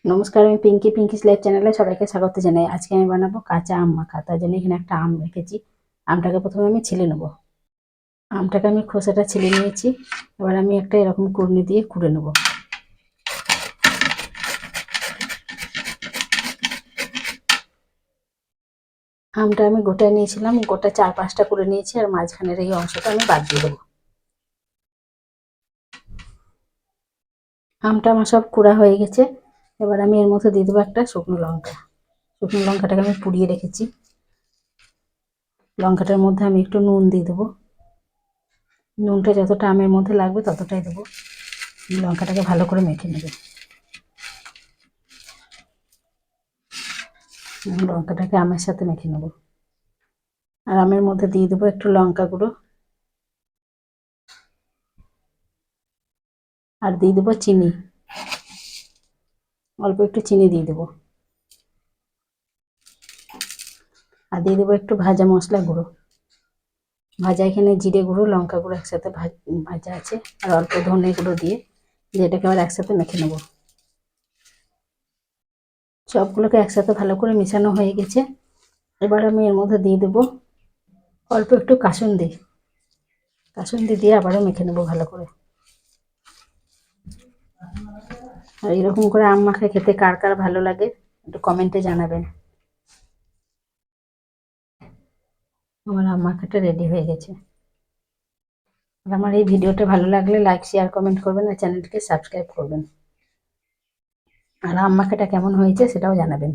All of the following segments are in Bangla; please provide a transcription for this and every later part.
নমস্কার, আমি পিঙ্কিস লাইফ চ্যানেলে সবাইকে স্বাগত জানাই। আজকে আমি বানাবো কাঁচা আম মাখা। তার জন্য এখানে একটা আম রেখেছি। আমটাকে প্রথমে আমি ছিলে নেব। আমটাকে আমি খোসাটা ছিলে নিয়েছি। এবার আমি একটা এরকম কুড়নি দিয়ে কুড়ে নেব। আমটা আমি গোটায় নিয়েছিলাম, গোটা 4-5টা করে নিয়েছি, আর মাঝখানের এই অংশটা আমি বাদ দিয়ে দেবো। আমটা আমার সব কুড়া হয়ে গেছে। এবার আমি এর মধ্যে দিয়ে দেবো একটা শুকনো লঙ্কা। শুকনো লঙ্কাটাকে আমি পুড়িয়ে রেখেছি। লঙ্কাটার মধ্যে আমি একটু নুন দিয়ে দেবো। নুনটা যতটা আমের মধ্যে লাগবে ততটাই দেবো। লঙ্কাটাকে ভালো করে মেখে নেবে। লঙ্কাটাকে আমের সাথে মেখে নেব। আর আমের মধ্যে দিয়ে দেবো একটু লঙ্কা গুঁড়ো, আর দিয়ে দেবো চিনি। অল্প একটু চিনি দিয়ে দেবো। আর দিয়ে দেবো একটু ভাজা মশলা গুঁড়ো। ভাজা এখানে জিরে গুঁড়ো, লঙ্কা গুঁড়ো একসাথে ভাজা আছে, আর অল্প ধনে গুঁড়ো দিয়ে যেটাকে আবার একসাথে মেখে নেব। সবগুলোকে একসাথে ভালো করে মেশানো হয়ে গেছে। এবার আমি এর মধ্যে দিয়ে দেবো অল্প একটু কাসুন্দি। কাসুন্দি দিয়ে আবারও মেখে নেবো ভালো করে। আর এরকম করে আম মাখা খেতে কার কার ভালো লাগে একটু কমেন্টে জানাবেন। আমার আম মাখাটা রেডি হয়ে গেছে। আর আমার এই ভিডিওটা ভালো লাগলে লাইক, শেয়ার, কমেন্ট করবেন, আর চ্যানেলটিকে সাবস্ক্রাইব করবেন। আর আম মাখাটা কেমন হয়েছে সেটাও জানাবেন।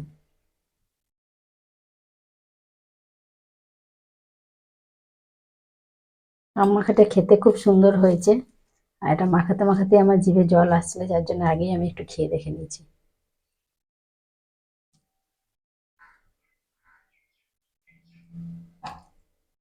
আম মাখাটা খেতে খুব সুন্দর হয়েছে। আর এটা মাখাতে মাখাতে আমার জিভে জল আসছিল, যার জন্য আগেই আমি একটু খেয়ে দেখে নিয়েছি।